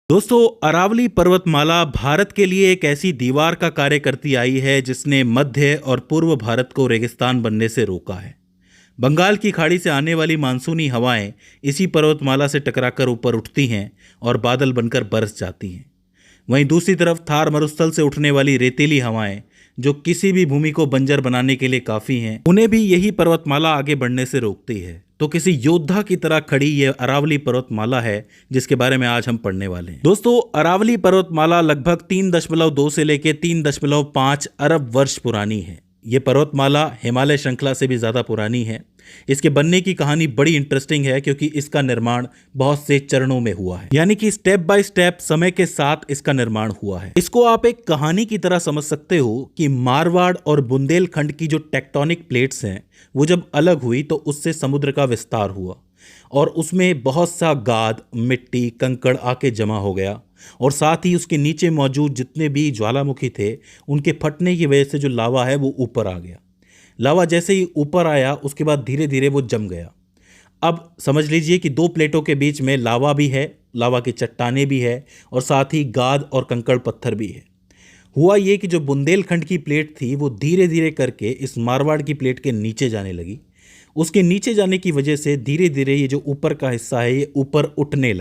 दोस्तों, अरावली पर्वतमाला भारत के लिए एक ऐसी दीवार का कार्य करती आई है जिसने मध्य और पूर्व भारत को रेगिस्तान बनने से रोका है। बंगाल की खाड़ी से आने वाली मानसूनी हवाएं इसी पर्वतमाला से टकराकर ऊपर उठती हैं और बादल बनकर बरस जाती हैं। वहीं दूसरी तरफ थार मरुस्थल से उठने वाली रेतीली हवाएं, जो किसी भी भूमि को बंजर बनाने के लिए काफ़ी हैं, उन्हें भी यही पर्वतमाला आगे बढ़ने से रोकती है। तो किसी योद्धा की तरह खड़ी ये अरावली पर्वतमाला है जिसके बारे में आज हम पढ़ने वाले हैं। दोस्तों, अरावली पर्वतमाला लगभग 3.2 से लेकर 3.5 अरब वर्ष पुरानी है। ये पर्वतमाला हिमालय श्रृंखला से भी ज़्यादा पुरानी है। इसके बनने की कहानी बड़ी इंटरेस्टिंग है क्योंकि इसका निर्माण बहुत से चरणों में हुआ है, यानी कि स्टेप बाय स्टेप समय के साथ इसका निर्माण हुआ है। इसको आप एक कहानी की तरह समझ सकते हो कि मारवाड़ और बुंदेलखंड की जो टेक्टोनिक प्लेट्स हैं वो जब अलग हुई तो उससे समुद्र का विस्तार हुआ और उसमें बहुत सा गाद, मिट्टी, कंकड़ आके जमा हो गया और साथ ही उसके नीचे मौजूद जितने भी ज्वालामुखी थे उनके फटने की वजह से जो लावा है वो ऊपर आ गया। लावा जैसे ही ऊपर आया उसके बाद धीरे धीरे वो जम गया। अब समझ लीजिए कि दो प्लेटों के बीच में लावा भी है, लावा की चट्टानें भी है और साथ ही गाद और कंकड़ पत्थर भी है। हुआ ये कि जो बुंदेलखंड की प्लेट थी वो धीरे धीरे करके इस मारवाड़ की प्लेट के नीचे जाने लगी। उसके नीचे जाने की वजह से धीरे धीरे ये जो ऊपर का हिस्सा है ये ऊपर उठने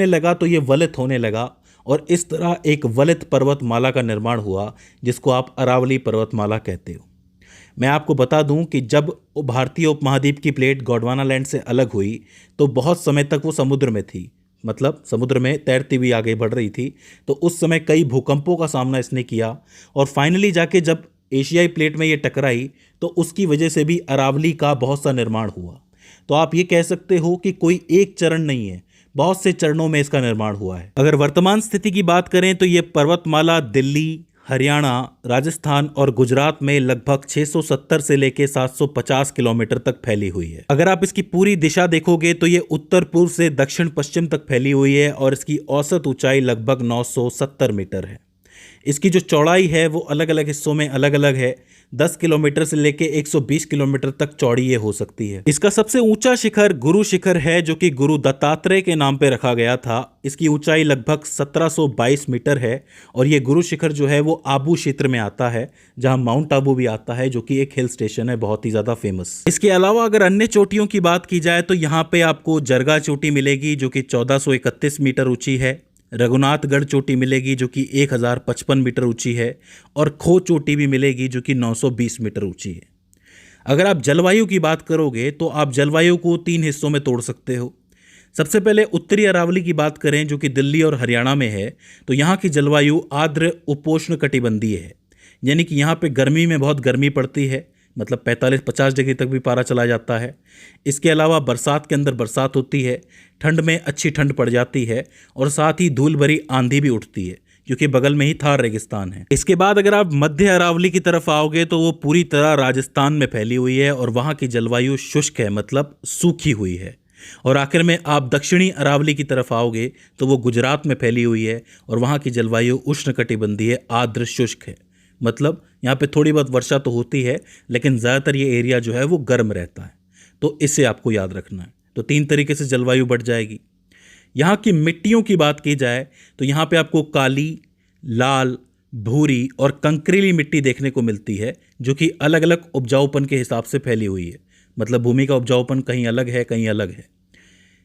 लगा तो ये वलित होने लगा और इस तरह एक वलित पर्वतमाला का निर्माण हुआ जिसको आप अरावली पर्वतमाला कहते हो। मैं आपको बता दूं कि जब भारतीय उपमहाद्वीप की प्लेट गोंडवाना लैंड से अलग हुई तो बहुत समय तक वो समुद्र में थी, मतलब समुद्र में तैरती हुई आगे बढ़ रही थी। तो उस समय कई भूकंपों का सामना इसने किया और फाइनली जाके जब एशियाई प्लेट में ये टकराई तो उसकी वजह से भी अरावली का बहुत सा निर्माण हुआ। तो आप ये कह सकते हो कि कोई एक चरण नहीं है, बहुत से चरणों में इसका निर्माण हुआ है। अगर वर्तमान स्थिति की बात करें तो ये पर्वतमाला दिल्ली, हरियाणा, राजस्थान और गुजरात में लगभग 670 से लेकर 750 किलोमीटर तक फैली हुई है। अगर आप इसकी पूरी दिशा देखोगे तो ये उत्तर पूर्व से दक्षिण पश्चिम तक फैली हुई है और इसकी औसत ऊंचाई लगभग 970 मीटर है। इसकी जो चौड़ाई है वो अलग अलग हिस्सों में अलग अलग है। 10 किलोमीटर से लेके 120 किलोमीटर तक चौड़ी ये हो सकती है। इसका सबसे ऊंचा शिखर गुरु शिखर है जो कि गुरु दत्तात्रेय के नाम पे रखा गया था। इसकी ऊंचाई लगभग 1722 मीटर है और ये गुरु शिखर जो है वो आबू क्षेत्र में आता है, जहां माउंट आबू भी आता है जो कि एक हिल स्टेशन है बहुत ही ज़्यादा फेमस। इसके अलावा अगर अन्य चोटियों की बात की जाए तो यहाँ पे आपको जरगा चोटी मिलेगी जो कि 1431 मीटर ऊंची है। रघुनाथगढ़ चोटी मिलेगी जो कि 1055 मीटर ऊंची है और खो चोटी भी मिलेगी जो कि 920 मीटर ऊंची है। अगर आप जलवायु की बात करोगे तो आप जलवायु को 3 हिस्सों में तोड़ सकते हो। सबसे पहले उत्तरी अरावली की बात करें जो कि दिल्ली और हरियाणा में है तो यहाँ की जलवायु आर्द्र उपोष्ण कटिबंधीय है, यानी कि यहाँ पे गर्मी में बहुत गर्मी पड़ती है, मतलब 45-50 डिग्री तक भी पारा चला जाता है। इसके अलावा बरसात के अंदर बरसात होती है, ठंड में अच्छी ठंड पड़ जाती है और साथ ही धूल भरी आंधी भी उठती है क्योंकि बगल में ही थार रेगिस्तान है। इसके बाद अगर आप मध्य अरावली की तरफ आओगे तो वो पूरी तरह राजस्थान में फैली हुई है और वहाँ की जलवायु शुष्क है, मतलब सूखी हुई है। और आखिर में आप दक्षिणी अरावली की तरफ आओगे तो वो गुजरात में फैली हुई है और वहाँ की जलवायु उष्णकटिबंधीय आर्द्र शुष्क है, मतलब यहाँ पे थोड़ी बहुत वर्षा तो होती है लेकिन ज़्यादातर ये एरिया जो है वो गर्म रहता है। तो इसे आपको याद रखना है। तो 3 तरीके से जलवायु बढ़ जाएगी। यहाँ की मिट्टियों की बात की जाए तो यहाँ पे आपको काली, लाल, भूरी और कंकरीली मिट्टी देखने को मिलती है जो कि अलग अलग उपजाऊपन के हिसाब से फैली हुई है, मतलब भूमि का उपजाऊपन कहीं अलग है कहीं अलग है।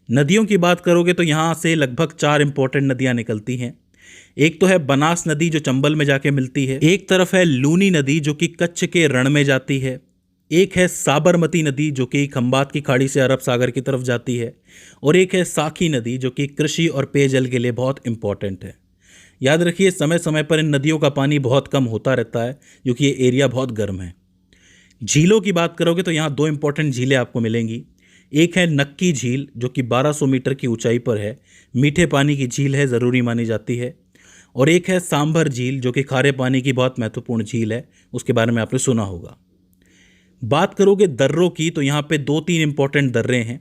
नदियों की बात करोगे तो यहाँ से लगभग 4 इंपॉर्टेंट नदियाँ निकलती हैं। एक तो है बनास नदी जो चंबल में जाके मिलती है, एक तरफ है लूनी नदी जो कि कच्छ के रण में जाती है, एक है साबरमती नदी जो कि खंबात की खाड़ी से अरब सागर की तरफ जाती है और एक है साखी नदी जो कि कृषि और पेयजल के लिए बहुत इंपॉर्टेंट है। याद रखिए समय समय पर इन नदियों का पानी बहुत कम होता रहता है क्योंकि ये एरिया बहुत गर्म है। झीलों की बात करोगे तो यहाँ 2 इंपॉर्टेंट झीलें आपको मिलेंगी। एक है नक्की झील जो कि 1200 मीटर की ऊंचाई पर है, मीठे पानी की झील है, ज़रूरी मानी जाती है। और एक है सांभर झील जो कि खारे पानी की बहुत महत्वपूर्ण झील है, उसके बारे में आपने सुना होगा। बात करोगे दर्रों की तो यहाँ पे 2-3 इंपॉर्टेंट दर्रे हैं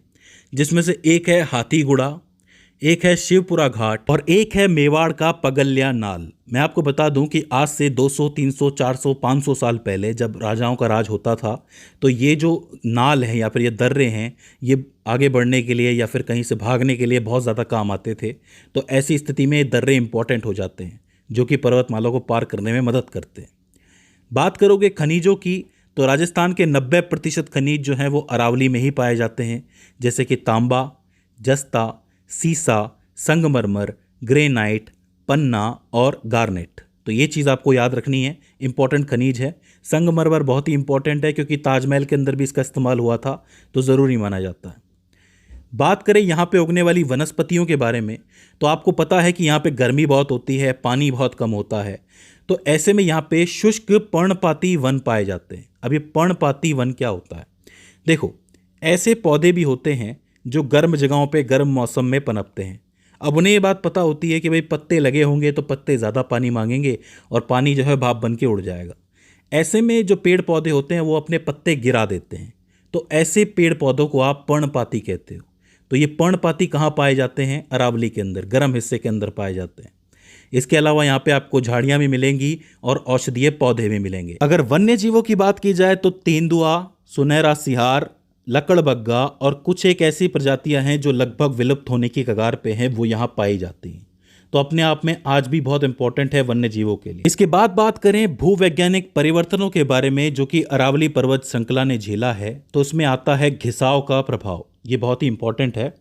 जिसमें से एक है हाथीगुड़ा, एक है शिवपुरा घाट और एक है मेवाड़ का पगल्या नाल। मैं आपको बता दूं कि आज से 200, 300, 400, 500 साल पहले जब राजाओं का राज होता था तो ये जो नाल है या फिर ये दर्रे हैं ये आगे बढ़ने के लिए या फिर कहीं से भागने के लिए बहुत ज़्यादा काम आते थे। तो ऐसी स्थिति में ये दर्रे इंपॉर्टेंट हो जाते हैं जो कि पर्वतमाला को पार करने में मदद करते हैं। बात करोगे खनिजों की तो राजस्थान के 90% खनिज जो हैं वो अरावली में ही पाए जाते हैं, जैसे कि तांबा, जस्ता, सीसा, संगमरमर, ग्रेनाइट, पन्ना और गार्नेट। तो ये चीज़ आपको याद रखनी है, इंपॉर्टेंट खनिज है। संगमरमर बहुत ही इंपॉर्टेंट है क्योंकि ताजमहल के अंदर भी इसका इस्तेमाल हुआ था, तो ज़रूरी माना जाता है। बात करें यहाँ पे उगने वाली वनस्पतियों के बारे में तो आपको पता है कि यहाँ पे गर्मी बहुत होती है, पानी बहुत कम होता है। तो ऐसे में यहाँ पे शुष्क पर्णपाती वन पाए जाते हैं। अब ये पर्णपाती वन क्या होता है? देखो, ऐसे पौधे भी होते हैं जो गर्म जगहों पे गर्म मौसम में पनपते हैं। अब उन्हें ये बात पता होती है कि भाई पत्ते लगे होंगे तो पत्ते ज़्यादा पानी मांगेंगे और पानी जो है भाप बन के उड़ जाएगा। ऐसे में जो पेड़ पौधे होते हैं वो अपने पत्ते गिरा देते हैं। तो ऐसे पेड़ पौधों को आप पर्णपाती कहते हो। तो ये पर्णपाती कहाँ पाए जाते हैं? अरावली के अंदर, गर्म हिस्से के अंदर पाए जाते हैं। इसके अलावा यहाँ पे आपको झाड़ियाँ भी मिलेंगी और औषधीय पौधे भी मिलेंगे। अगर वन्य जीवों की बात की जाए तो तेंदुआ, सुनहरा सिहार, लकड़बग्गा और कुछ एक ऐसी प्रजातियां हैं जो लगभग विलुप्त होने की कगार पे हैं, वो यहाँ पाई जाती हैं। तो अपने आप में आज भी बहुत इंपॉर्टेंट है वन्य जीवों के लिए। इसके बाद बात करें भूवैज्ञानिक परिवर्तनों के बारे में जो कि अरावली पर्वत श्रृंखला ने झेला है, तो उसमें आता है घिसाव का प्रभाव। ये बहुत ही इंपॉर्टेंट है।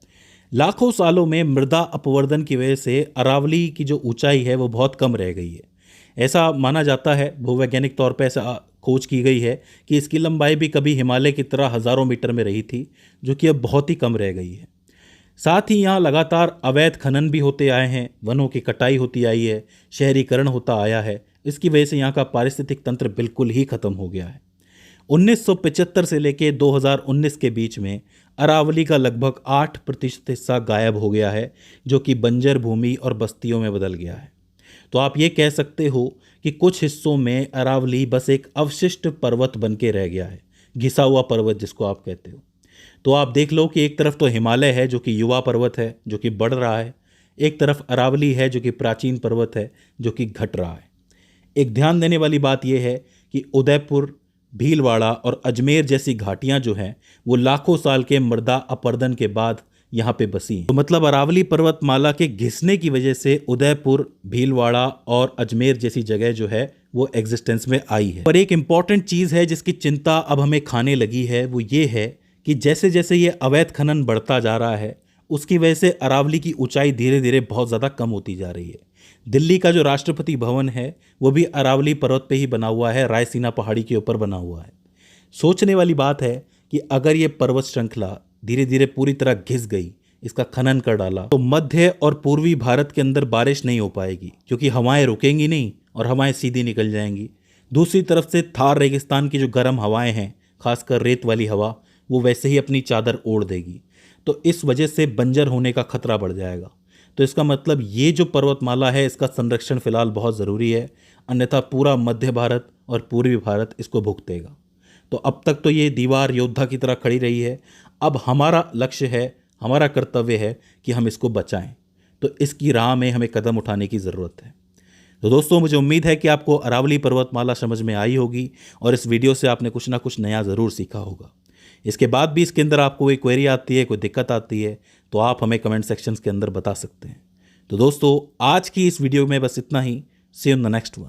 लाखों सालों में मृदा अपवर्तन की वजह से अरावली की जो ऊंचाई है वो बहुत कम रह गई है। ऐसा माना जाता है, भूवैज्ञानिक तौर पर ऐसा खोज की गई है कि इसकी लंबाई भी कभी हिमालय की तरह हज़ारों मीटर में रही थी, जो कि अब बहुत ही कम रह गई है। साथ ही यहाँ लगातार अवैध खनन भी होते आए हैं, वनों की कटाई होती आई है, शहरीकरण होता आया है। इसकी वजह से यहाँ का पारिस्थितिक तंत्र बिल्कुल ही खत्म हो गया है। 1975 से लेकर 2019 के बीच में अरावली का लगभग 8% हिस्सा गायब हो गया है, जो कि बंजर भूमि और बस्तियों में बदल गया है। तो आप ये कह सकते हो कि कुछ हिस्सों में अरावली बस एक अवशिष्ट पर्वत बन के रह गया है, घिसा हुआ पर्वत जिसको आप कहते हो। तो आप देख लो कि एक तरफ तो हिमालय है जो कि युवा पर्वत है, जो कि बढ़ रहा है, एक तरफ अरावली है जो कि प्राचीन पर्वत है, जो कि घट रहा है। एक ध्यान देने वाली बात यह है कि उदयपुर, भीलवाड़ा और अजमेर जैसी घाटियां जो हैं वो लाखों साल के मृदा अपरदन के बाद यहाँ पे बसी हैं। तो मतलब अरावली पर्वतमाला के घिसने की वजह से उदयपुर, भीलवाड़ा और अजमेर जैसी जगह जो है वो एग्जिस्टेंस में आई है। पर एक इम्पॉर्टेंट चीज़ है जिसकी चिंता अब हमें खाने लगी है, वो ये है कि जैसे जैसे ये अवैध खनन बढ़ता जा रहा है उसकी वजह से अरावली की ऊंचाई धीरे धीरे बहुत ज़्यादा कम होती जा रही है। दिल्ली का जो राष्ट्रपति भवन है वो भी अरावली पर्वत पे ही बना हुआ है, रायसीना पहाड़ी के ऊपर बना हुआ है। सोचने वाली बात है कि अगर ये पर्वत श्रृंखला धीरे धीरे पूरी तरह घिस गई, इसका खनन कर डाला, तो मध्य और पूर्वी भारत के अंदर बारिश नहीं हो पाएगी क्योंकि हवाएं रुकेंगी नहीं और हवाएं सीधी निकल जाएंगी। दूसरी तरफ से थार रेगिस्तान की जो गर्म हवाएं हैं, खासकर रेत वाली हवा, वो वैसे ही अपनी चादर ओढ़ देगी। तो इस वजह से बंजर होने का खतरा बढ़ जाएगा। तो इसका मतलब ये जो पर्वतमाला है इसका संरक्षण फिलहाल बहुत ज़रूरी है, अन्यथा पूरा मध्य भारत और पूर्वी भारत इसको भुगतेगा। तो अब तक तो ये दीवार योद्धा की तरह खड़ी रही है। अब हमारा लक्ष्य है, हमारा कर्तव्य है कि हम इसको बचाएं। तो इसकी राह में हमें कदम उठाने की ज़रूरत है। तो दोस्तों, मुझे उम्मीद है कि आपको अरावली पर्वतमाला समझ में आई होगी और इस वीडियो से आपने कुछ ना कुछ नया ज़रूर सीखा होगा। इसके बाद भी इसके अंदर आपको कोई क्वेरी आती है, कोई दिक्कत आती है, तो आप हमें कमेंट सेक्शंस के अंदर बता सकते हैं। तो दोस्तों, आज की इस वीडियो में बस इतना ही। See you in the next one.